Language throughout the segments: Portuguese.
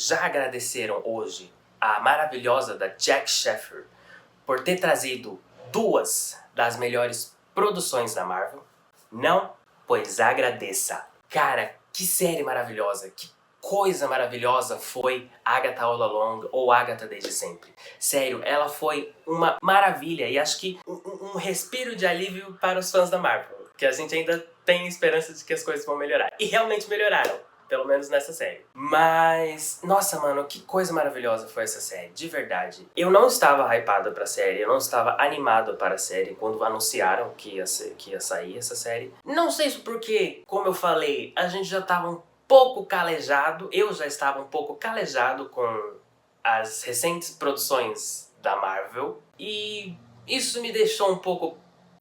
já agradeceram hoje a maravilhosa da Jack Sheffer por ter trazido duas das melhores produções da Marvel? Não? Pois agradeça. Cara, que série maravilhosa, que coisa maravilhosa foi Agatha All Along ou Agatha Desde Sempre. Sério, ela foi uma maravilha e acho que um respiro de alívio para os fãs da Marvel, que a gente ainda tem esperança de que as coisas vão melhorar. E realmente melhoraram. Pelo menos nessa série. Mas, nossa, mano, que coisa maravilhosa foi essa série, de verdade. Eu não estava hypado pra série, eu não estava animado para a série quando anunciaram que ia sair essa série. Não sei se porque, como eu falei, a gente já estava um pouco calejado, eu já estava um pouco calejado com as recentes produções da Marvel. E isso me deixou um pouco,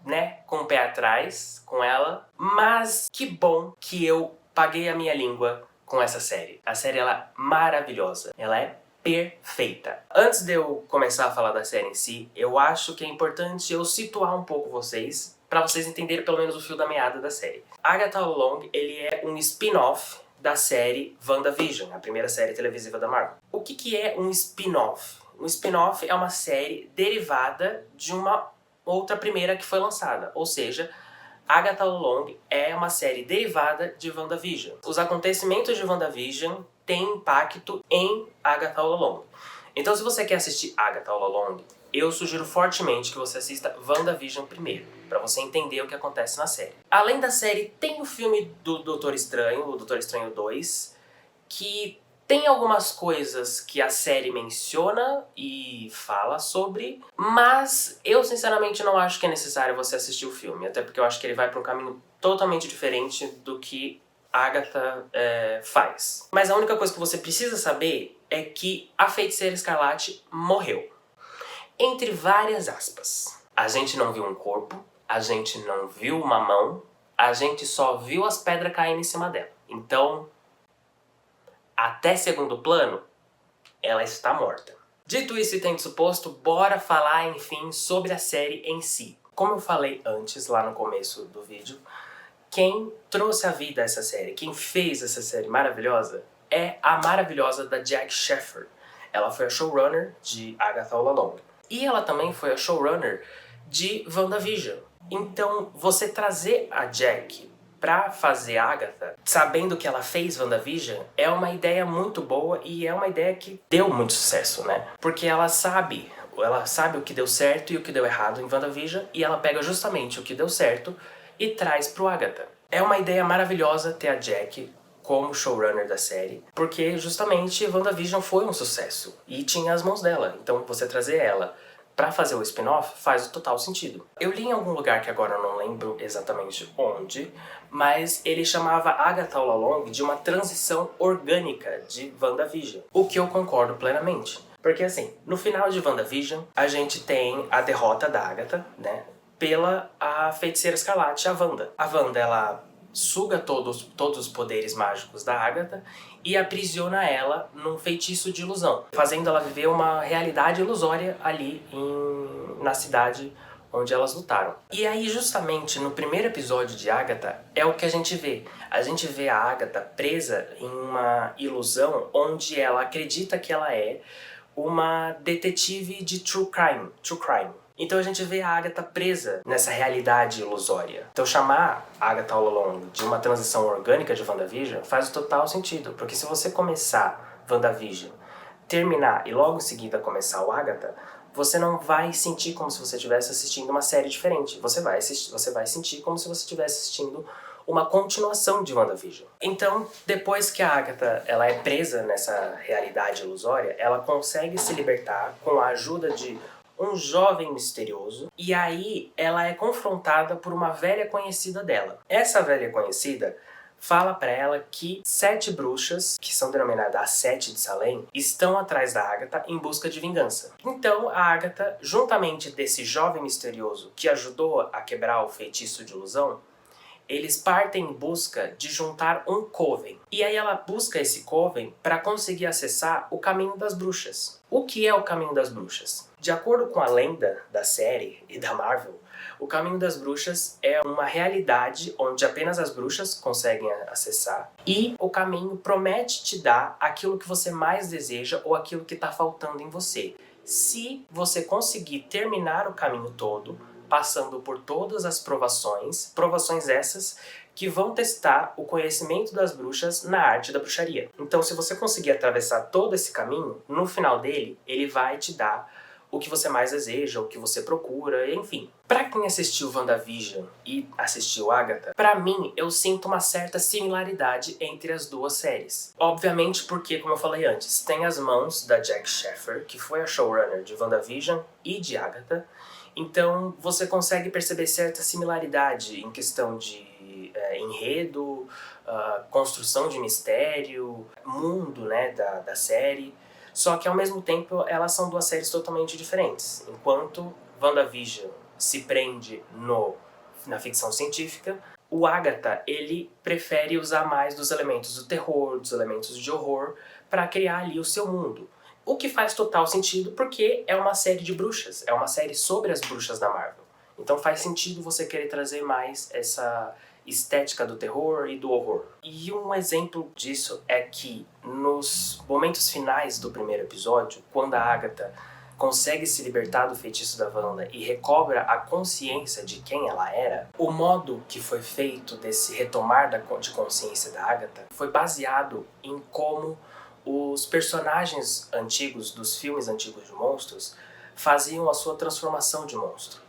né, com o pé atrás com ela. Mas que bom que eu paguei a minha língua com essa série. A série, ela é maravilhosa. Ela é perfeita. Antes de eu começar a falar da série em si, eu acho que é importante eu situar um pouco vocês, pra vocês entenderem pelo menos o fio da meada da série. Agatha All Along, ele é um spin-off da série WandaVision, a primeira série televisiva da Marvel. O que é um spin-off? Um spin-off é uma série derivada de uma outra primeira que foi lançada, ou seja, Agatha All Along é uma série derivada de WandaVision. Os acontecimentos de WandaVision têm impacto em Agatha All Along. Então, se você quer assistir Agatha All Along, eu sugiro fortemente que você assista WandaVision primeiro, pra você entender o que acontece na série. Além da série, tem o filme do Doutor Estranho, o Doutor Estranho 2, que tem algumas coisas que a série menciona e fala sobre, mas eu sinceramente não acho que é necessário você assistir o filme, até porque eu acho que ele vai para um caminho totalmente diferente do que Agatha faz. Mas a única coisa que você precisa saber é que a Feiticeira Escarlate morreu. Entre várias aspas. A gente não viu um corpo, a gente não viu uma mão, a gente só viu as pedras caindo em cima dela. Então, até segundo plano, ela está morta. Dito isso e tendo suposto, bora falar, enfim, sobre a série em si. Como eu falei antes, lá no começo do vídeo, quem trouxe à vida essa série, quem fez essa série maravilhosa, é a maravilhosa da Jack Sheffer. Ela foi a showrunner de Agatha All Along. E ela também foi a showrunner de WandaVision. Então, você trazer a Jack pra fazer Agatha, sabendo que ela fez WandaVision, é uma ideia muito boa e é uma ideia que deu muito sucesso, né? Porque ela sabe o que deu certo e o que deu errado em WandaVision, e ela pega justamente o que deu certo e traz pro Agatha. É uma ideia maravilhosa ter a Jack como showrunner da série, porque justamente WandaVision foi um sucesso e tinha as mãos dela, então você trazer ela pra fazer o spin-off faz o total sentido. Eu li em algum lugar que agora eu não lembro exatamente onde, mas ele chamava Agatha All Along de uma transição orgânica de WandaVision, o que eu concordo plenamente. Porque assim, no final de WandaVision, a gente tem a derrota da Agatha, né, pela a Feiticeira Escarlate, a Wanda. A Wanda, ela suga todos os poderes mágicos da Agatha e aprisiona ela num feitiço de ilusão, fazendo ela viver uma realidade ilusória ali na cidade onde elas lutaram. E aí, justamente no primeiro episódio de Agatha, é o que a gente vê. A gente vê a Agatha presa em uma ilusão onde ela acredita que ela é uma detetive de true crime. Então a gente vê a Agatha presa nessa realidade ilusória. Então chamar a Agatha All Along de uma transição orgânica de WandaVision faz o total sentido. Porque se você começar WandaVision, terminar e logo em seguida começar o Agatha, você não vai sentir como se você estivesse assistindo uma série diferente. Você vai sentir como se você estivesse assistindo uma continuação de WandaVision. Então, depois que a Agatha ela é presa nessa realidade ilusória, ela consegue se libertar com a ajuda de um jovem misterioso, e aí ela é confrontada por uma velha conhecida dela. Essa velha conhecida fala pra ela que 7 bruxas, que são denominadas as 7 de Salem, estão atrás da Agatha em busca de vingança. Então a Agatha, juntamente desse jovem misterioso que ajudou a quebrar o feitiço de ilusão, eles partem em busca de juntar um coven. E aí ela busca esse coven para conseguir acessar o caminho das bruxas. O que é o caminho das bruxas? De acordo com a lenda da série e da Marvel, O Caminho das Bruxas é uma realidade onde apenas as bruxas conseguem acessar, e o caminho promete te dar aquilo que você mais deseja ou aquilo que está faltando em você. Se você conseguir terminar o caminho todo, passando por todas as provações essas que vão testar o conhecimento das bruxas na arte da bruxaria. Então, se você conseguir atravessar todo esse caminho, no final dele, ele vai te dar o que você mais deseja, o que você procura, enfim. Pra quem assistiu WandaVision e assistiu Agatha, pra mim, eu sinto uma certa similaridade entre as duas séries. Obviamente porque, como eu falei antes, tem as mãos da Jack Sheffer, que foi a showrunner de WandaVision e de Agatha, então você consegue perceber certa similaridade em questão de enredo, construção de mistério, mundo, né, da série. Só que ao mesmo tempo elas são duas séries totalmente diferentes. Enquanto WandaVision se prende na ficção científica, o Agatha, ele prefere usar mais dos elementos do terror, dos elementos de horror, para criar ali o seu mundo. O que faz total sentido porque é uma série de bruxas, é uma série sobre as bruxas da Marvel. Então faz sentido você querer trazer mais essa estética do terror e do horror. E um exemplo disso é que nos momentos finais do primeiro episódio, quando a Agatha consegue se libertar do feitiço da Wanda e recobra a consciência de quem ela era, o modo que foi feito desse retomar de consciência da Agatha foi baseado em como os personagens antigos dos filmes antigos de monstros faziam a sua transformação de monstro.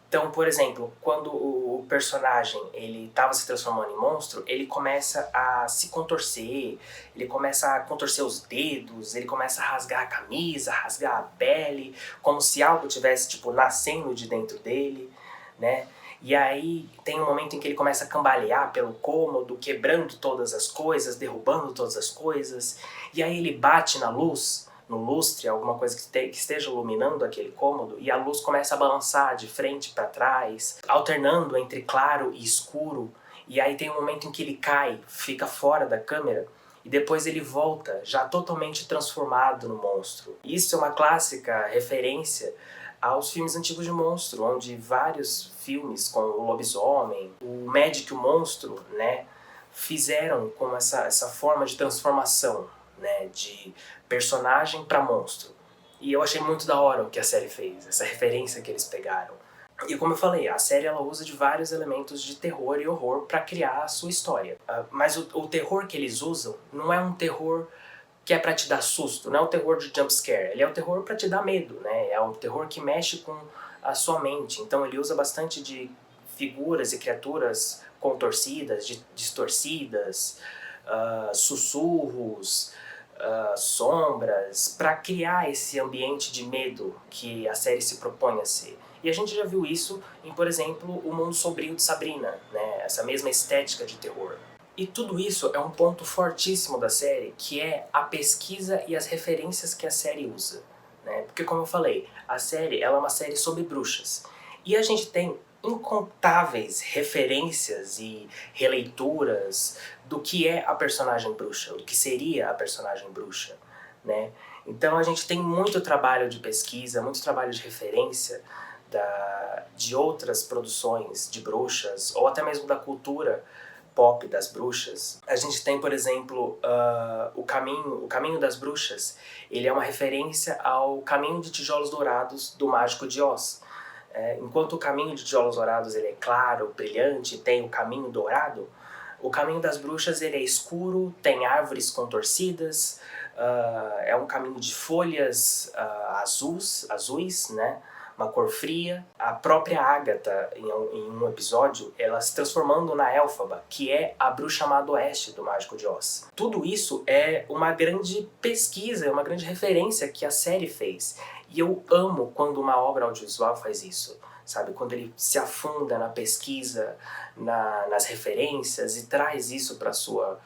Então, por exemplo, quando o personagem ele estava se transformando em monstro, ele começa a se contorcer, ele começa a contorcer os dedos, ele começa a rasgar a camisa, rasgar a pele, como se algo tivesse tipo nascendo de dentro dele, né? E aí tem um momento em que ele começa a cambalear pelo cômodo, quebrando todas as coisas, derrubando todas as coisas, e aí ele bate na luz, no lustre, alguma coisa que esteja iluminando aquele cômodo, e a luz começa a balançar de frente para trás, alternando entre claro e escuro, e aí tem um momento em que ele cai, fica fora da câmera, e depois ele volta, já totalmente transformado no monstro. Isso é uma clássica referência aos filmes antigos de monstro, onde vários filmes, como o Lobisomem, o Magic e o Monstro, né, fizeram com essa forma de transformação, né, de personagem para monstro. E eu achei muito da hora o que a série fez, essa referência que eles pegaram. E como eu falei, a série ela usa de vários elementos de terror e horror para criar a sua história. Mas o terror que eles usam não é um terror que é pra te dar susto, não é o terror de jumpscare, ele é o terror pra te dar medo, né? É o terror que mexe com a sua mente. Então ele usa bastante de figuras e criaturas contorcidas, distorcidas, sussurros, sombras, pra criar esse ambiente de medo que a série se propõe a ser. E a gente já viu isso em, por exemplo, O Mundo Sombrio de Sabrina, né? Essa mesma estética de terror. E tudo isso é um ponto fortíssimo da série, que é a pesquisa e as referências que a série usa, né? Porque como eu falei, a série ela é uma série sobre bruxas. E a gente tem incontáveis referências e releituras do que é a personagem bruxa, do que seria a personagem bruxa, né? Então a gente tem muito trabalho de pesquisa, muito trabalho de referência de outras produções de bruxas, ou até mesmo da cultura pop das bruxas. A gente tem, por exemplo, o Caminho das Bruxas. Ele é uma referência ao Caminho de Tijolos Dourados do Mágico de Oz. Enquanto o Caminho de Tijolos Dourados ele é claro, brilhante, tem o Caminho Dourado, o Caminho das Bruxas ele é escuro, tem árvores contorcidas, é um caminho de folhas azuis, né? Uma cor fria. A própria Agatha, em um episódio, ela se transformando na Elphaba, que é a bruxa má do oeste do Mágico de Oz. Tudo isso é uma grande pesquisa, é uma grande referência que a série fez. E eu amo quando uma obra audiovisual faz isso, sabe? Quando ele se afunda na pesquisa, nas referências e traz isso para sua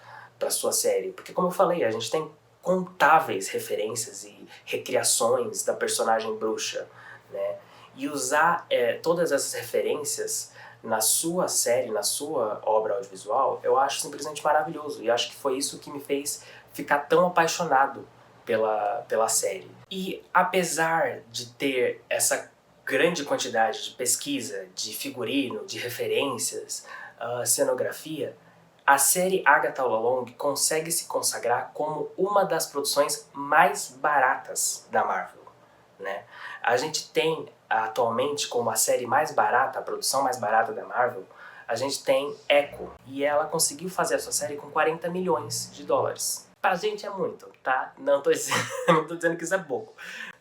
série. Porque como eu falei, a gente tem contáveis referências e recriações da personagem bruxa, né? E usar todas essas referências na sua série, na sua obra audiovisual, eu acho simplesmente maravilhoso. E acho que foi isso que me fez ficar tão apaixonado pela série. E apesar de ter essa grande quantidade de pesquisa, de figurino, de referências, cenografia, a série Agatha All Along consegue se consagrar como uma das produções mais baratas da Marvel, né? A gente tem atualmente como a série mais barata, a produção mais barata da Marvel, a gente tem Echo, e ela conseguiu fazer a sua série com 40 milhões de dólares. Pra gente é muito, tá? Não tô dizendo, não tô dizendo que isso é pouco.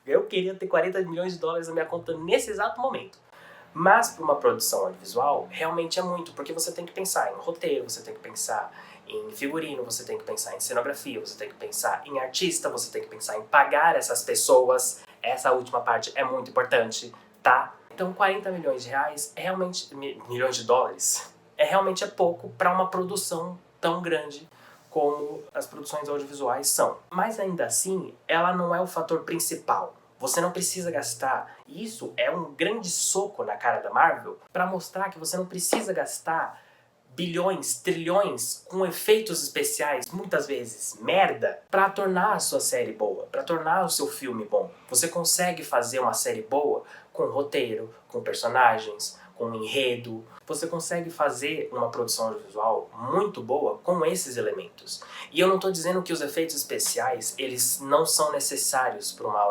Eu queria ter 40 milhões de dólares na minha conta nesse exato momento. Mas para uma produção audiovisual, realmente é muito, porque você tem que pensar em roteiro, você tem que pensar em figurino, você tem que pensar em cenografia, você tem que pensar em artista, você tem que pensar em pagar essas pessoas. Essa última parte é muito importante, tá? Então 40 milhões de reais é realmente... milhões de dólares? Realmente pouco para uma produção tão grande como as produções audiovisuais são. Mas ainda assim, ela não é o fator principal. Você não precisa gastar. E isso é um grande soco na cara da Marvel para mostrar que você não precisa gastar bilhões, trilhões com efeitos especiais, muitas vezes merda, para tornar a sua série boa, para tornar o seu filme bom. Você consegue fazer uma série boa com roteiro, com personagens, com enredo. Você consegue fazer uma produção audiovisual muito boa com esses elementos. E eu não estou dizendo que os efeitos especiais eles não são necessários para uma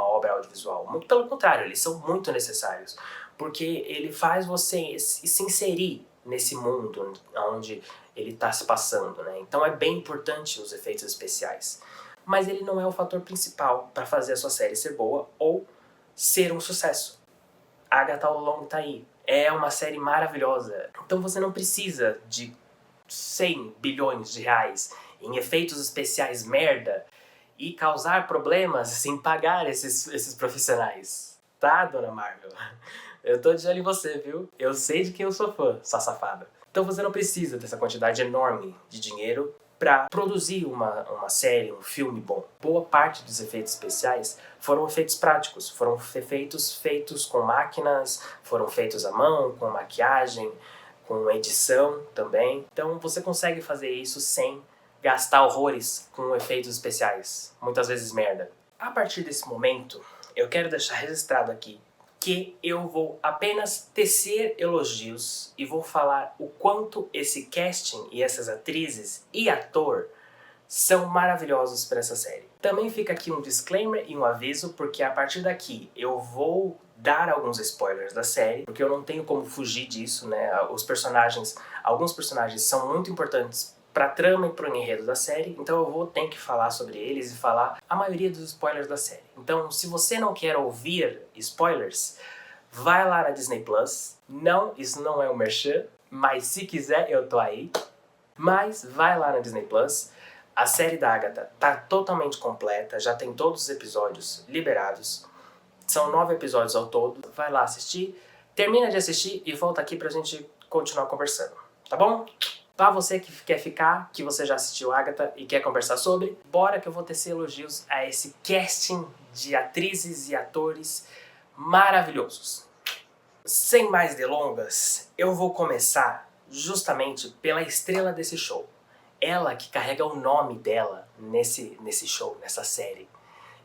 obra audiovisual. Muito pelo contrário, eles são muito necessários. Porque ele faz você se inserir nesse mundo onde ele está se passando, né? Então é bem importante os efeitos especiais. Mas ele não é o fator principal para fazer a sua série ser boa ou ser um sucesso. Agatha All Along tá aí. É uma série maravilhosa. Então você não precisa de 100 bilhões de reais em efeitos especiais merda e causar problemas sem pagar esses profissionais. Tá, dona Marvel? Eu tô de olho em você, viu? Eu sei de quem eu sou fã, sua safada. Então você não precisa dessa quantidade enorme de dinheiro para produzir uma série, um filme bom. Boa parte dos efeitos especiais foram efeitos práticos, foram feitos com máquinas, foram feitos à mão, com maquiagem, com edição também. Então você consegue fazer isso sem gastar horrores com efeitos especiais, muitas vezes merda. A partir desse momento, eu quero deixar registrado aqui que eu vou apenas tecer elogios e vou falar o quanto esse casting e essas atrizes e ator são maravilhosos para essa série. Também fica aqui um disclaimer e um aviso, porque a partir daqui eu vou dar alguns spoilers da série, porque eu não tenho como fugir disso, né? Alguns personagens são muito importantes pra trama e pro enredo da série, então eu vou ter que falar sobre eles e falar a maioria dos spoilers da série. Então, se você não quer ouvir spoilers, vai lá na Disney Plus. Não, isso não é um merchan, mas se quiser eu tô aí. Mas vai lá na Disney Plus. A série da Agatha tá totalmente completa, já tem todos os episódios liberados. São 9 episódios ao todo. Vai lá assistir, termina de assistir e volta aqui pra gente continuar conversando, tá bom? Pra você que quer ficar, que você já assistiu Agatha e quer conversar sobre, bora que eu vou tecer elogios a esse casting de atrizes e atores maravilhosos. Sem mais delongas, eu vou começar justamente pela estrela desse show. Ela que carrega o nome dela nesse show, nessa série.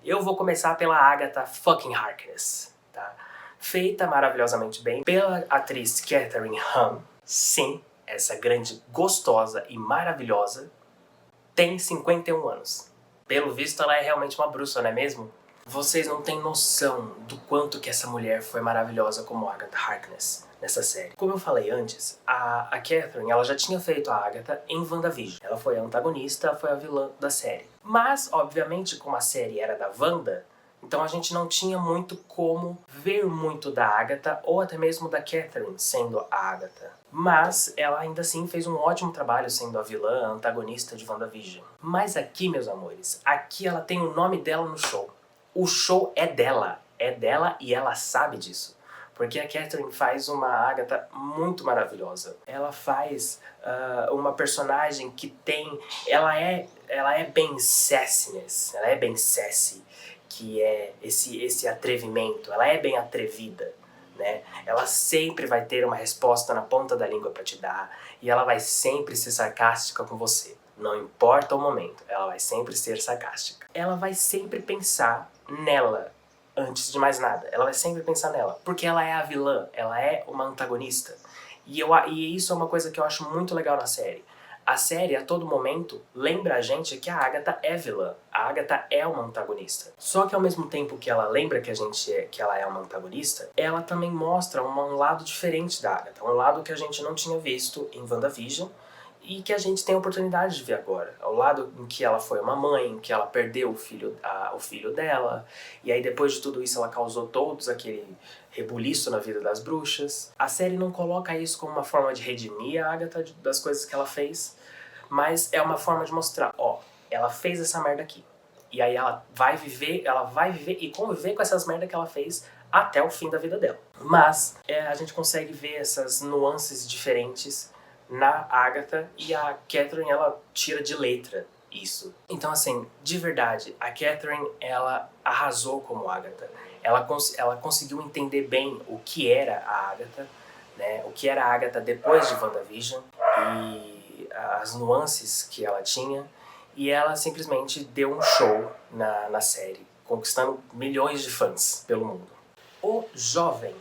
Eu vou começar pela Agatha fucking Harkness, tá? Feita maravilhosamente bem pela atriz Kathryn Hahn. Sim, essa grande gostosa e maravilhosa tem 51 anos. Pelo visto, ela é realmente uma bruxa, não é mesmo? Vocês não têm noção do quanto que essa mulher foi maravilhosa como Agatha Harkness nessa série. Como eu falei antes, a Kathryn, ela já tinha feito a Agatha em WandaVision. Ela foi a antagonista, foi a vilã da série. Mas, obviamente, como a série era da Wanda, então a gente não tinha muito como ver muito da Agatha ou até mesmo da Kathryn sendo a Agatha. Mas ela ainda assim fez um ótimo trabalho sendo a vilã, a antagonista de WandaVision. Mas aqui, meus amores, aqui ela tem o nome dela no show. O show é dela e ela sabe disso. Porque a Kathryn faz uma Agatha muito maravilhosa. Ela faz uma personagem que tem... Ela é bem sassiness, ela é bem sassy, que é esse atrevimento. Ela é bem atrevida, né? Ela sempre vai ter uma resposta na ponta da língua para te dar. E ela vai sempre ser sarcástica com você. Não importa o momento, ela vai sempre ser sarcástica. Ela vai sempre pensar nela antes de mais nada. Ela vai sempre pensar nela, porque ela é a vilã, ela é uma antagonista. E isso é uma coisa que eu acho muito legal na série. A série, a todo momento, lembra a gente que a Agatha é vilã. A Agatha é uma antagonista. Só que ao mesmo tempo que ela lembra que ela é uma antagonista, ela também mostra um lado diferente da Agatha. Um lado que a gente não tinha visto em WandaVision e que a gente tem a oportunidade de ver agora. O lado em que ela foi uma mãe, em que ela perdeu o filho dela, e aí depois de tudo isso ela causou todos aquele rebuliço na vida das bruxas. A série não coloca isso como uma forma de redimir a Agatha das coisas que ela fez, mas é uma forma de mostrar, ó, ela fez essa merda aqui. E aí ela vai viver e conviver com essas merdas que ela fez até o fim da vida dela. Mas a gente consegue ver essas nuances diferentes na Agatha, e a Catherine, ela tira de letra isso. Então, assim, de verdade, a Catherine, ela arrasou como Agatha. Ela conseguiu entender bem o que era a Agatha, né? O que era a Agatha depois de WandaVision e as nuances que ela tinha. E ela simplesmente deu um show na série, conquistando milhões de fãs pelo mundo. O jovem,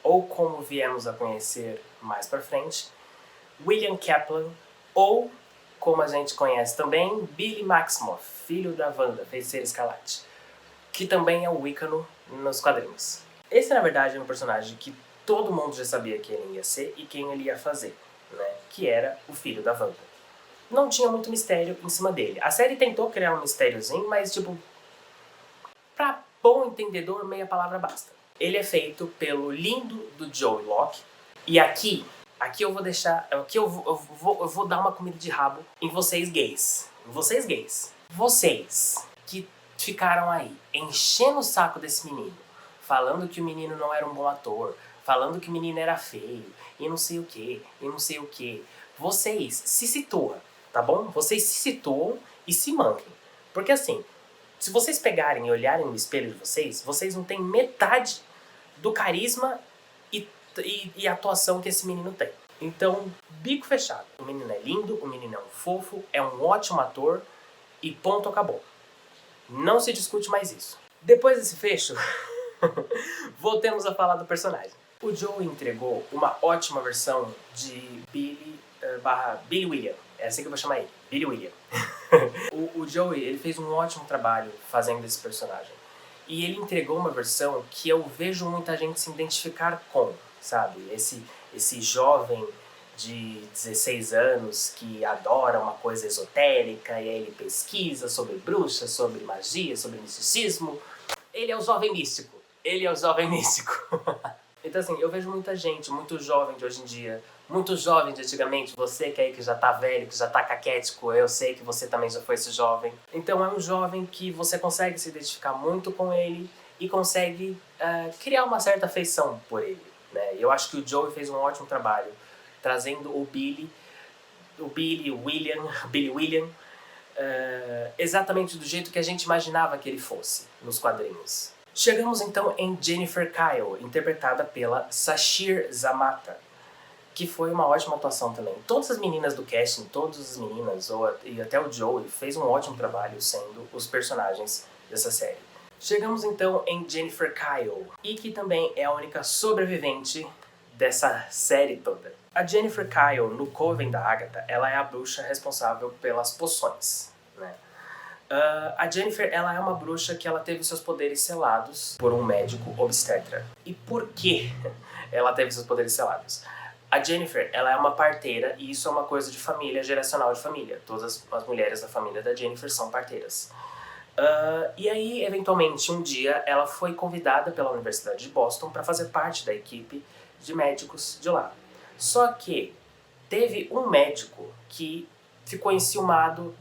ou como viemos a conhecer mais pra frente, William Kaplan, ou como a gente conhece também, Billy Maximoff, filho da Wanda, Feiticeira Escarlate, que também é o Wiccan nos quadrinhos. Esse, na verdade, é um personagem que todo mundo já sabia quem ele ia ser e quem ele ia fazer, né? Que era o filho da Wanda. Não tinha muito mistério em cima dele. A série tentou criar um mistériozinho, mas, tipo, pra bom entendedor, meia palavra basta. Ele é feito pelo lindo do Joey Locke, e aqui eu vou deixar, eu vou dar uma comida de rabo em vocês gays. Vocês que ficaram aí enchendo o saco desse menino, falando que o menino não era um bom ator, falando que o menino era feio, e não sei o que, e não sei o que. Vocês se situam, tá bom? Vocês se situam e se manquem. Porque assim, se vocês pegarem e olharem no espelho de vocês não têm metade do carisma e atuação que esse menino tem. Então, bico fechado. O menino é lindo, o menino é um fofo, é um ótimo ator e ponto, acabou. Não se discute mais isso. Depois desse fecho, voltemos a falar do personagem. O Joe entregou uma ótima versão de Billy William. É assim que eu vou chamar ele, Billy William. o Joey, ele fez um ótimo trabalho fazendo esse personagem. E ele entregou uma versão que eu vejo muita gente se identificar com, sabe? Esse jovem de 16 anos que adora uma coisa esotérica, e aí ele pesquisa sobre bruxas, sobre magia, sobre misticismo. Ele é o jovem místico. Então assim, eu vejo muita gente, muito jovem de hoje em dia, muito jovem de antigamente, você que aí que já tá velho, que já tá caquético, eu sei que você também já foi esse jovem. Então é um jovem que você consegue se identificar muito com ele e consegue criar uma certa afeição por ele, né? E eu acho que o Joey fez um ótimo trabalho, trazendo o Billy William, exatamente do jeito que a gente imaginava que ele fosse nos quadrinhos. Chegamos então em Jennifer Kyle, interpretada pela Sasheer Zamata, que foi uma ótima atuação também. Todas as meninas do casting, todas as meninas, e até o Joey, fez um ótimo trabalho sendo os personagens dessa série. Chegamos então em Jennifer Kyle, e que também é a única sobrevivente dessa série toda. A Jennifer Kyle, no Coven da Agatha, ela é a bruxa responsável pelas poções, né? A Jennifer, ela é uma bruxa que ela teve seus poderes selados por um médico obstetra. E por que ela teve seus poderes selados? A Jennifer, ela é uma parteira, e isso é uma coisa de família, geracional de família. Todas as mulheres da família da Jennifer são parteiras. E aí, eventualmente, um dia, ela foi convidada pela Universidade de Boston para fazer parte da equipe de médicos de lá. Só que teve um médico que ficou enciumado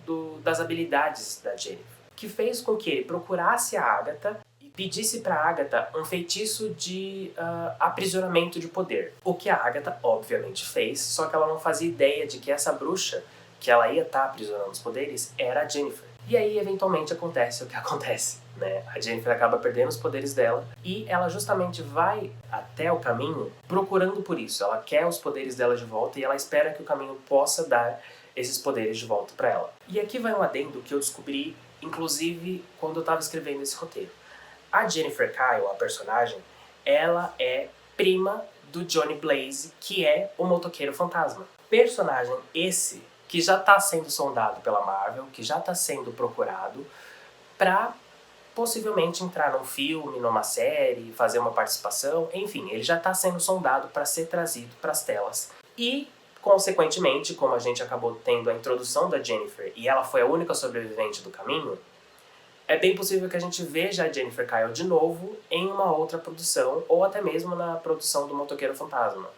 das habilidades da Jennifer, que fez com que ele procurasse a Agatha e pedisse para a Agatha um feitiço de aprisionamento de poder. O que a Agatha, obviamente, fez, só que ela não fazia ideia de que essa bruxa, que ela ia estar aprisionando os poderes, era a Jennifer. E aí, eventualmente, acontece o que acontece, né? A Jennifer acaba perdendo os poderes dela e ela justamente vai até o caminho procurando por isso. Ela quer os poderes dela de volta e ela espera que o caminho possa dar esses poderes de volta para ela. E aqui vai um adendo que eu descobri, inclusive, quando eu estava escrevendo esse roteiro. A Jennifer Kyle, a personagem, ela é prima do Johnny Blaze, que é o motoqueiro fantasma. Personagem esse que já tá sendo sondado pela Marvel, que já tá sendo procurado pra possivelmente entrar num filme, numa série, fazer uma participação, enfim, ele já tá sendo sondado para ser trazido para as telas. E, consequentemente, como a gente acabou tendo a introdução da Jennifer e ela foi a única sobrevivente do caminho, é bem possível que a gente veja a Jennifer Kyle de novo em uma outra produção, ou até mesmo na produção do Motoqueiro Fantasma.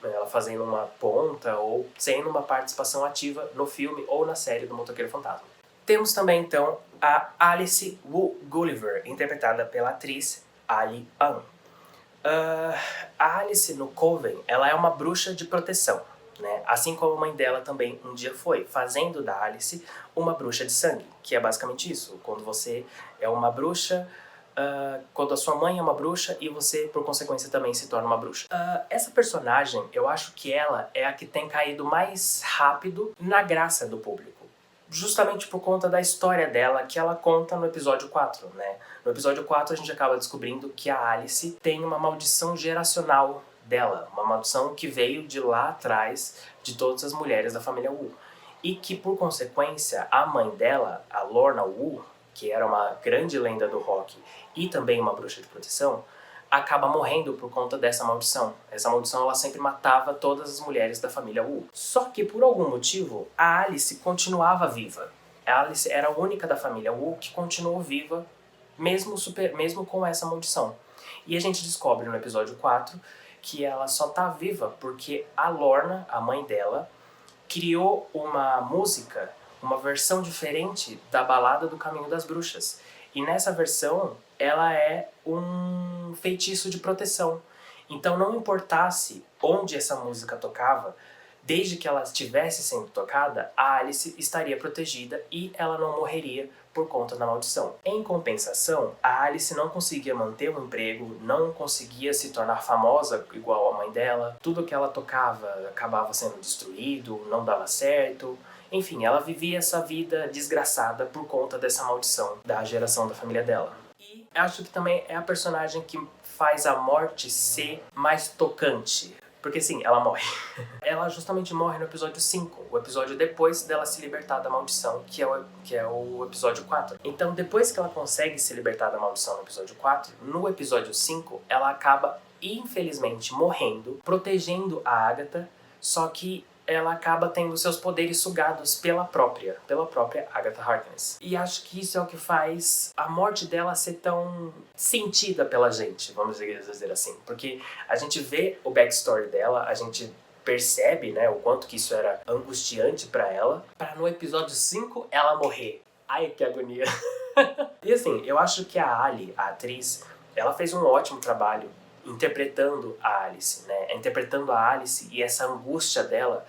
Ela fazendo uma ponta ou sendo uma participação ativa no filme ou na série do Motoqueiro Fantasma. Temos também, então, a Alice Wu Gulliver, interpretada pela atriz Ali An. A Alice no Coven, ela é uma bruxa de proteção, né? Assim como a mãe dela também um dia foi, fazendo da Alice uma bruxa de sangue, que é basicamente isso. Quando você é uma bruxa, quando a sua mãe é uma bruxa e você, por consequência, também se torna uma bruxa. Essa personagem, eu acho que ela é a que tem caído mais rápido na graça do público. Justamente por conta da história dela que ela conta no episódio 4, né? No episódio 4 a gente acaba descobrindo que a Alice tem uma maldição geracional dela, uma maldição que veio de lá atrás de todas as mulheres da família Wu. E que, por consequência, a mãe dela, a Lorna Wu, que era uma grande lenda do rock e também uma bruxa de proteção, acaba morrendo por conta dessa maldição. Essa maldição ela sempre matava todas as mulheres da família Wu. Só que por algum motivo a Alice continuava viva. A Alice era a única da família Wu que continuou viva mesmo com essa maldição. E a gente descobre no episódio 4 que ela só tá viva porque a Lorna, a mãe dela, criou uma música, uma versão diferente da Balada do Caminho das Bruxas. E nessa versão, ela é um feitiço de proteção. Então não importasse onde essa música tocava, desde que ela estivesse sendo tocada, a Alice estaria protegida e ela não morreria por conta da maldição. Em compensação, a Alice não conseguia manter um emprego, não conseguia se tornar famosa igual a mãe dela, tudo que ela tocava acabava sendo destruído, não dava certo. Enfim, ela vivia essa vida desgraçada por conta dessa maldição da geração da família dela. E acho que também é a personagem que faz a morte ser mais tocante. Porque sim, ela morre. Ela justamente morre no episódio 5, o episódio depois dela se libertar da maldição, que é o episódio 4. Então, depois que ela consegue se libertar da maldição no episódio 4, no episódio 5, ela acaba, infelizmente, morrendo, protegendo a Agatha, só que ela acaba tendo seus poderes sugados pela própria Agatha Harkness. E acho que isso é o que faz a morte dela ser tão sentida pela gente, vamos dizer assim. Porque a gente vê o backstory dela, a gente percebe, né, o quanto que isso era angustiante pra ela, pra no episódio 5 ela morrer. Ai, que agonia. E assim, eu acho que a Ali, a atriz, ela fez um ótimo trabalho interpretando a Alice, né? Interpretando a Alice e essa angústia dela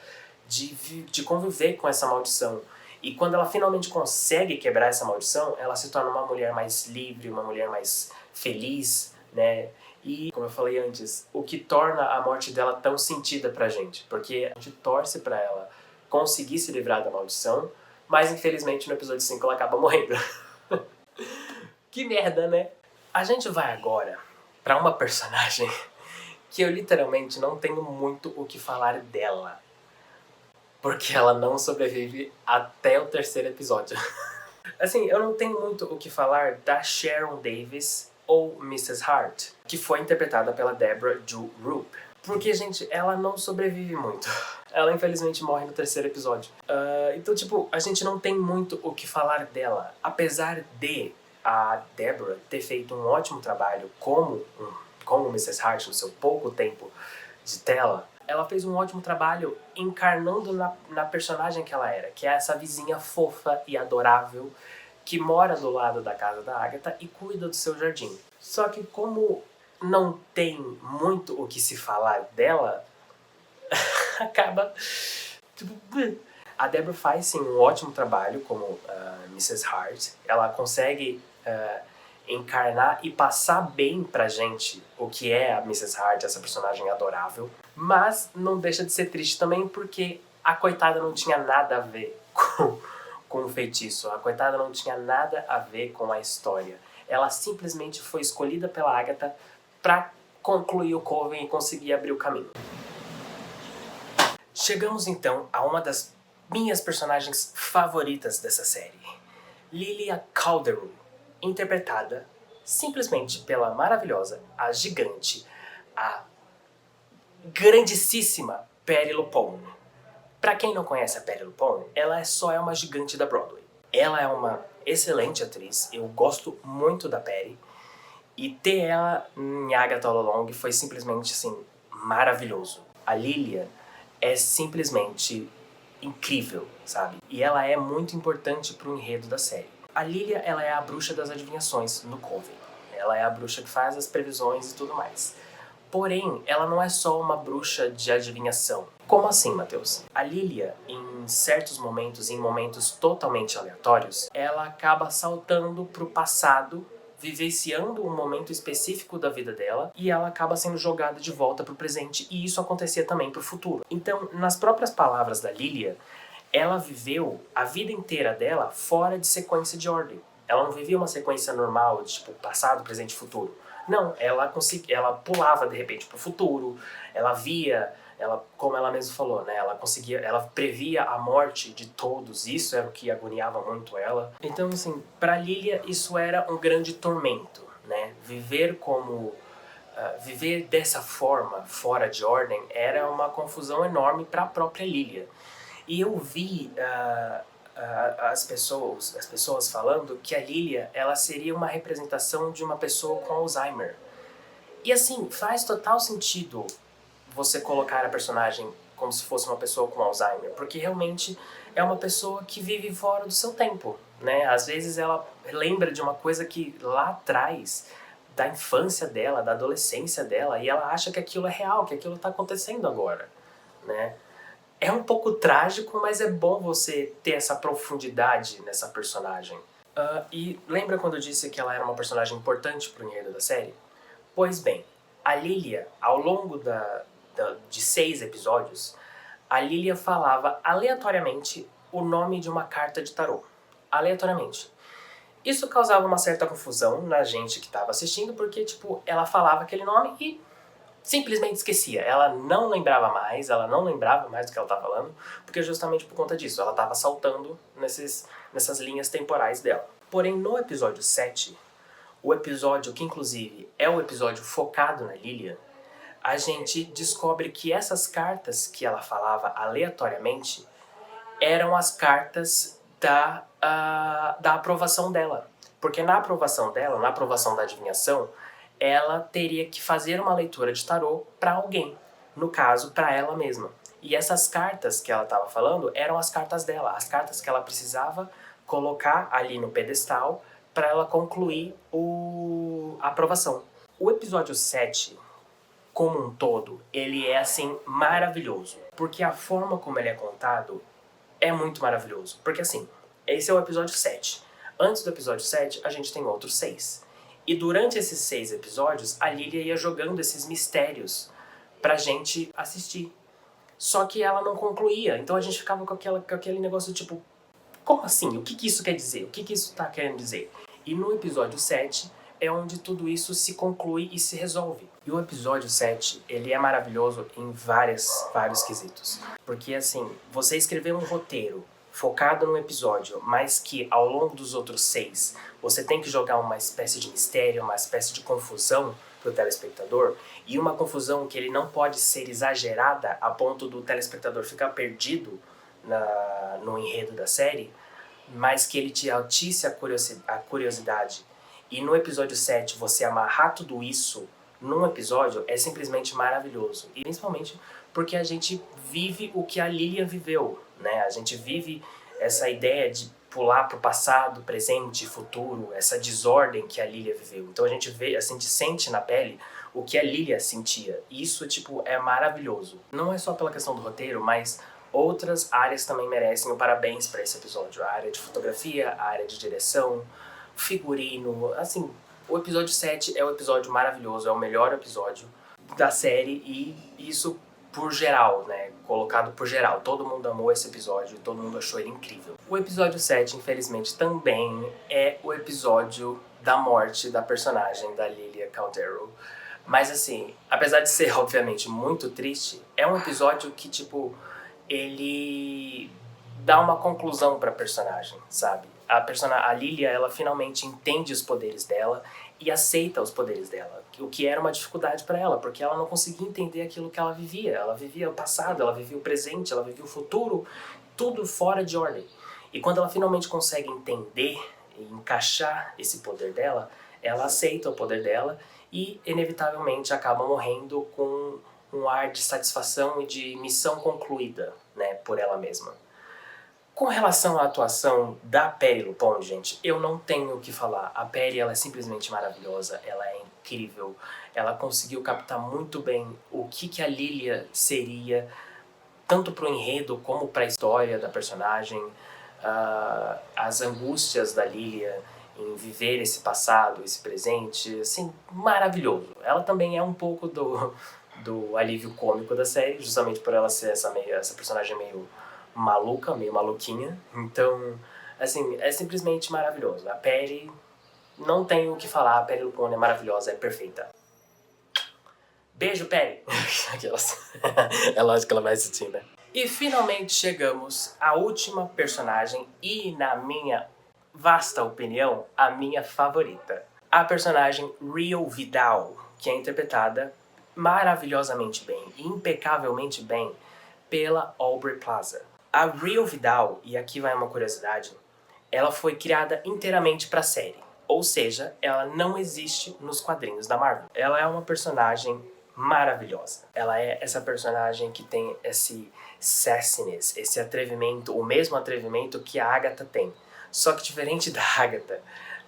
de conviver com essa maldição. E quando ela finalmente consegue quebrar essa maldição, ela se torna uma mulher mais livre, uma mulher mais feliz, né? E, como eu falei antes, o que torna a morte dela tão sentida pra gente, porque a gente torce pra ela conseguir se livrar da maldição, mas infelizmente no episódio 5 ela acaba morrendo. Que merda, né? A gente vai agora pra uma personagem que eu literalmente não tenho muito o que falar dela. Porque ela não sobrevive até o 3º episódio. Assim, eu não tenho muito o que falar da Sharon Davis ou Mrs. Hart, que foi interpretada pela Deborah Jo Rupp. Porque, gente, ela não sobrevive muito. Ela, infelizmente, morre no 3º episódio. Então, tipo, a gente não tem muito o que falar dela. Apesar de a Deborah ter feito um ótimo trabalho como Mrs. Hart no seu pouco tempo de tela, ela fez um ótimo trabalho encarnando na personagem que ela era, que é essa vizinha fofa e adorável que mora do lado da casa da Agatha e cuida do seu jardim. Só que como não tem muito o que se falar dela, acaba... tipo... A Deborah faz, sim, um ótimo trabalho como Mrs. Hart. Ela consegue encarnar e passar bem pra gente o que é a Mrs. Hart, essa personagem adorável. Mas não deixa de ser triste também porque a coitada não tinha nada a ver com o feitiço. A coitada não tinha nada a ver com a história. Ela simplesmente foi escolhida pela Agatha pra concluir o Coven e conseguir abrir o caminho. Chegamos então a uma das minhas personagens favoritas dessa série. Lilia Calderon, interpretada simplesmente pela maravilhosa, a gigante, a grandíssima Patti LuPone. Pra quem não conhece a Patti LuPone, ela só é uma gigante da Broadway. Ela é uma excelente atriz, eu gosto muito da Patti, e ter ela em Agatha All Along foi simplesmente, assim, maravilhoso. A Lilia é simplesmente incrível, sabe? E ela é muito importante pro enredo da série. A Lilia, ela é a bruxa das adivinhações no Coven. Ela é a bruxa que faz as previsões e tudo mais. Porém, ela não é só uma bruxa de adivinhação. Como assim, Matheus? A Lilia, em certos momentos, em momentos totalmente aleatórios, ela acaba saltando pro passado, vivenciando um momento específico da vida dela, e ela acaba sendo jogada de volta pro presente, e isso acontecia também pro futuro. Então, nas próprias palavras da Lilia, ela viveu a vida inteira dela fora de sequência de ordem. Ela não vivia uma sequência normal, de tipo passado, presente e futuro. Não, ela pulava de repente pro futuro, ela via, como ela mesma falou, né, ela previa a morte de todos, isso era o que agoniava muito ela. Então, assim, pra Lilia isso era um grande tormento, né, viver dessa forma, fora de ordem, era uma confusão enorme para a própria Lilia. E eu vi as pessoas falando que a Lilia, ela seria uma representação de uma pessoa com Alzheimer. E assim, faz total sentido você colocar a personagem como se fosse uma pessoa com Alzheimer, porque realmente é uma pessoa que vive fora do seu tempo, né? Às vezes ela lembra de uma coisa que lá atrás, da infância dela, da adolescência dela, e ela acha que aquilo é real, que aquilo está acontecendo agora, né? É um pouco trágico, mas é bom você ter essa profundidade nessa personagem. E lembra quando eu disse que ela era uma personagem importante pro enredo da série? Pois bem, a Lilia, ao longo de 6 episódios, a Lilia falava aleatoriamente o nome de uma carta de tarô. Aleatoriamente. Isso causava uma certa confusão na gente que estava assistindo, porque, tipo, ela falava aquele nome e simplesmente esquecia. Ela não lembrava mais do que ela estava falando, porque justamente por conta disso, ela estava saltando nessas linhas temporais dela. Porém, no episódio 7, o episódio que inclusive é o episódio focado na Lilia, a gente descobre que essas cartas que ela falava aleatoriamente eram as cartas da aprovação dela. Porque na aprovação dela, na aprovação da adivinhação, ela teria que fazer uma leitura de tarô para alguém, no caso, para ela mesma. E essas cartas que ela estava falando eram as cartas dela, as cartas que ela precisava colocar ali no pedestal para ela concluir a aprovação. O episódio 7, como um todo, ele é assim maravilhoso, porque a forma como ele é contado é muito maravilhoso. Porque assim, esse é o episódio 7. Antes do episódio 7, a gente tem outros 6. E durante esses 6 episódios, a Lilia ia jogando esses mistérios pra gente assistir. Só que ela não concluía, então a gente ficava com aquele negócio tipo, como assim? O que isso quer dizer? O que isso tá querendo dizer? E no episódio 7 é onde tudo isso se conclui e se resolve. E o episódio 7, ele é maravilhoso em vários quesitos. Porque assim, você escrever um roteiro focado num episódio, mas que ao longo dos outros 6 você tem que jogar uma espécie de mistério, uma espécie de confusão pro telespectador, e uma confusão que ele não pode ser exagerada a ponto do telespectador ficar perdido no enredo da série, mas que ele te atice a curiosidade. E no episódio 7 você amarrar tudo isso num episódio é simplesmente maravilhoso. E principalmente porque a gente vive o que a Lilia viveu, né? A gente vive essa ideia de pular pro passado, presente, futuro, essa desordem que a Lilia viveu. Então a gente sente na pele o que a Lilia sentia. E isso, tipo, é maravilhoso. Não é só pela questão do roteiro, mas outras áreas também merecem o parabéns para esse episódio. A área de fotografia, a área de direção, figurino, assim, o episódio 7 é um episódio maravilhoso, é o melhor episódio da série e isso por geral, né? Colocado por geral. Todo mundo amou esse episódio e todo mundo achou ele incrível. O episódio 7, infelizmente, também é o episódio da morte da personagem da Lilia Caldero. Mas assim, apesar de ser, obviamente, muito triste, é um episódio que, tipo, ele dá uma conclusão pra personagem, sabe? A Lilia, ela finalmente entende os poderes dela e aceita os poderes dela, o que era uma dificuldade pra ela, porque ela não conseguia entender aquilo que ela vivia. Ela vivia o passado, ela vivia o presente, ela vivia o futuro, tudo fora de ordem. E quando ela finalmente consegue entender e encaixar esse poder dela, ela aceita o poder dela e, inevitavelmente, acaba morrendo com um ar de satisfação e de missão concluída, né, por ela mesma. Com relação à atuação da Peri Lupone, gente, eu não tenho o que falar. A Peri, ela é simplesmente maravilhosa, ela é incrível, ela conseguiu captar muito bem o que a Lilia seria, tanto pro enredo como pra história da personagem, as angústias da Lilia em viver esse passado, esse presente, assim, maravilhoso. Ela também é um pouco do alívio cômico da série, justamente por ela ser essa personagem meio maluca, meio maluquinha. Então, assim, é simplesmente maravilhoso. A Peri, não tenho o que falar, a Peri Lupone é maravilhosa, é perfeita. Beijo, Peri! É lógico que ela vai assistir, né? E finalmente chegamos à última personagem e, na minha vasta opinião, a minha favorita. A personagem Rio Vidal, que é interpretada maravilhosamente bem, impecavelmente bem, pela Aubrey Plaza. A Rio Vidal, e aqui vai uma curiosidade, ela foi criada inteiramente para a série. Ou seja, ela não existe nos quadrinhos da Marvel. Ela é uma personagem maravilhosa. Ela é essa personagem que tem esse sassiness, esse atrevimento, o mesmo atrevimento que a Agatha tem. Só que diferente da Agatha,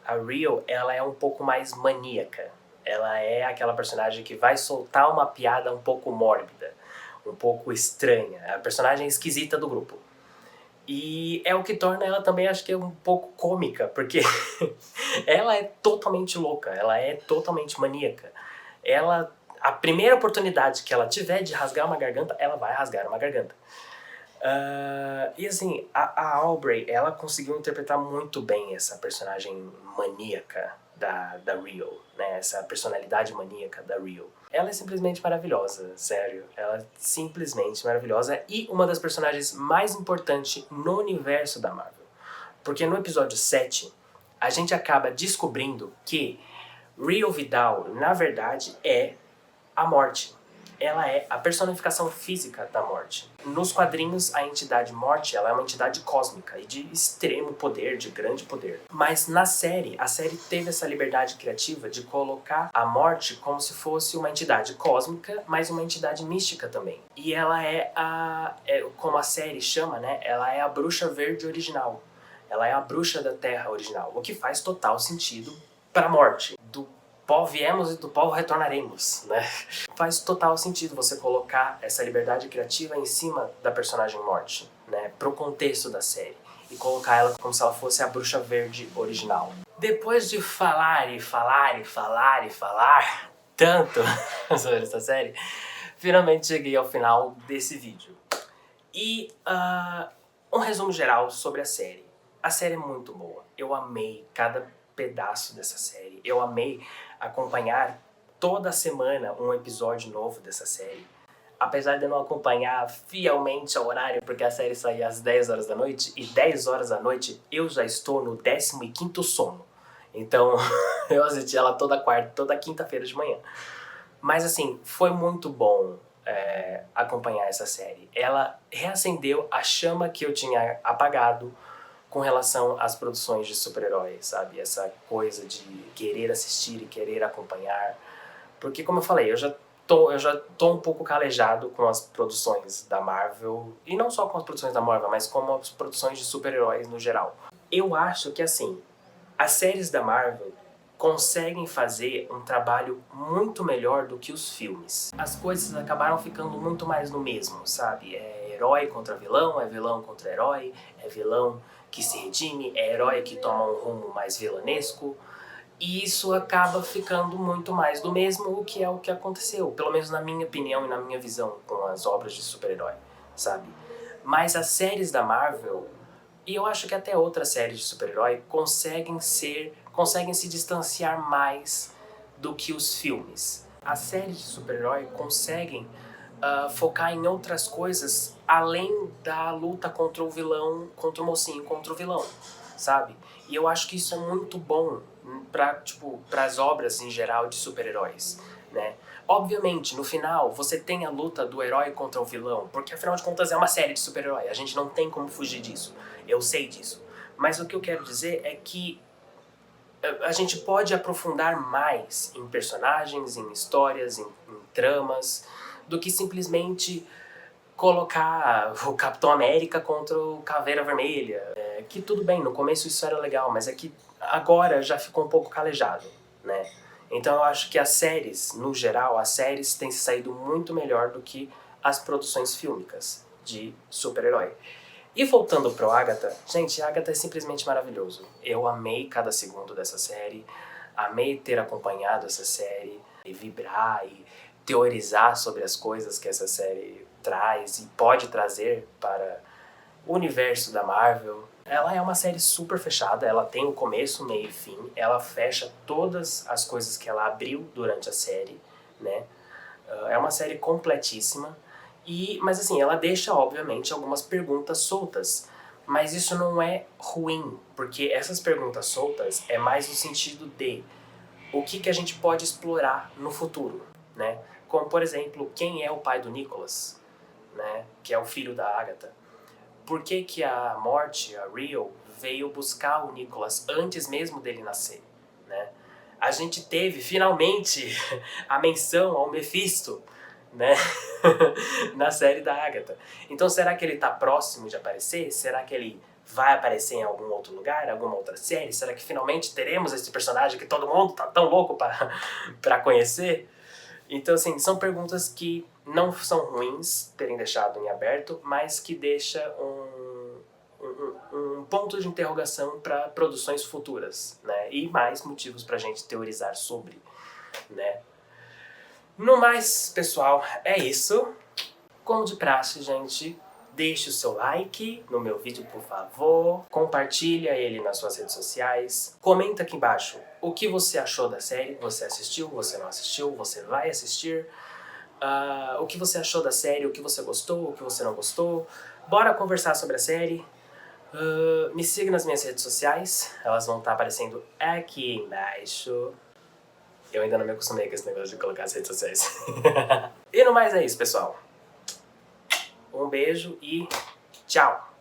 a Rio, ela é um pouco mais maníaca. Ela é aquela personagem que vai soltar uma piada um pouco mórbida, um pouco estranha, a personagem esquisita do grupo. E é o que torna ela também, acho que é um pouco cômica, porque ela é totalmente louca, ela é totalmente maníaca. A primeira oportunidade que ela tiver de rasgar uma garganta, ela vai rasgar uma garganta. E assim, a Aubrey, ela conseguiu interpretar muito bem essa personagem maníaca da Rio, né? Essa personalidade maníaca da Rio. Ela é simplesmente maravilhosa, sério. Ela é simplesmente maravilhosa e uma das personagens mais importantes no universo da Marvel. Porque no episódio 7, a gente acaba descobrindo que Rio Vidal, na verdade, é a morte. Ela é a personificação física da morte. Nos quadrinhos, a entidade morte, ela é uma entidade cósmica e de extremo poder, de grande poder. Mas na série, a série teve essa liberdade criativa de colocar a morte como se fosse uma entidade cósmica, mas uma entidade mística também. E ela como a série chama, né? Ela é a bruxa verde original. Ela é a bruxa da Terra original, o que faz total sentido pra morte. Do pó viemos e do pó retornaremos, né? Faz total sentido você colocar essa liberdade criativa em cima da personagem morte, né? Pro contexto da série. E colocar ela como se ela fosse a bruxa verde original. Depois de falar tanto sobre essa série, finalmente cheguei ao final desse vídeo. E um resumo geral sobre a série. A série é muito boa. Eu amei cada pedaço dessa série. Eu amei acompanhar toda semana um episódio novo dessa série. Apesar de eu não acompanhar fielmente ao horário, porque a série saía às 10 horas da noite, e 10 horas da noite eu já estou no 15º sono. Então, eu assisti ela toda quinta-feira de manhã. Mas assim, foi muito bom acompanhar essa série. Ela reacendeu a chama que eu tinha apagado com relação às produções de super-heróis, sabe? Essa coisa de querer assistir e querer acompanhar. Porque, como eu falei, eu já tô um pouco calejado com as produções da Marvel, e não só com as produções da Marvel, mas com as produções de super-heróis no geral. Eu acho que, assim, as séries da Marvel conseguem fazer um trabalho muito melhor do que os filmes. As coisas acabaram ficando muito mais no mesmo, sabe? É herói contra vilão, é vilão contra herói, é vilão que se redime, é herói que toma um rumo mais vilanesco. E isso acaba ficando muito mais do mesmo, o que é o que aconteceu, pelo menos na minha opinião e na minha visão com as obras de super-herói, sabe? Mas as séries da Marvel, e eu acho que até outras séries de super-herói, conseguem se distanciar mais do que os filmes. As séries de super-herói conseguem focar em outras coisas além da luta contra o vilão, contra o mocinho, contra o vilão, sabe? E eu acho que isso é muito bom pras obras em geral de super-heróis, né? Obviamente, no final, você tem a luta do herói contra o vilão, porque afinal de contas é uma série de super-herói, a gente não tem como fugir disso, eu sei disso. Mas o que eu quero dizer é que a gente pode aprofundar mais em personagens, em histórias, em tramas, do que simplesmente colocar o Capitão América contra o Caveira Vermelha. Que tudo bem, no começo isso era legal, mas é que agora já ficou um pouco calejado, né? Então eu acho que as séries, no geral, as séries têm se saído muito melhor do que as produções fílmicas de super-herói. E voltando pro Agatha, gente, Agatha é simplesmente maravilhoso. Eu amei cada segundo dessa série, amei ter acompanhado essa série, e vibrar e teorizar sobre as coisas que essa série traz e pode trazer para o universo da Marvel. Ela é uma série super fechada, ela tem o começo, meio e fim, ela fecha todas as coisas que ela abriu durante a série, né? É uma série completíssima, mas assim, ela deixa obviamente algumas perguntas soltas, mas isso não é ruim, porque essas perguntas soltas é mais no sentido de o que a gente pode explorar no futuro, né? Como, por exemplo, quem é o pai do Nicholas, né? Que é o filho da Agatha. Por que que a Morte, a Rio, veio buscar o Nicholas antes mesmo dele nascer, né? A gente teve, finalmente, a menção ao Mephisto, né? na série da Agatha. Então, será que ele tá próximo de aparecer? Será que ele vai aparecer em algum outro lugar, alguma outra série? Será que finalmente teremos esse personagem que todo mundo tá tão louco pra conhecer? Então, assim, são perguntas que não são ruins terem deixado em aberto, mas que deixa um ponto de interrogação para produções futuras, né? E mais motivos pra gente teorizar sobre, né? No mais, pessoal, é isso. Como de praxe, gente, deixe o seu like no meu vídeo, por favor. Compartilha ele nas suas redes sociais. Comenta aqui embaixo o que você achou da série. Você assistiu, você não assistiu, você vai assistir. O que você achou da série, o que você gostou, o que você não gostou. Bora conversar sobre a série. Me siga nas minhas redes sociais. Elas vão estar aparecendo aqui embaixo. Eu ainda não me acostumei com esse negócio de colocar as redes sociais. E no mais é isso, pessoal. Um beijo e tchau!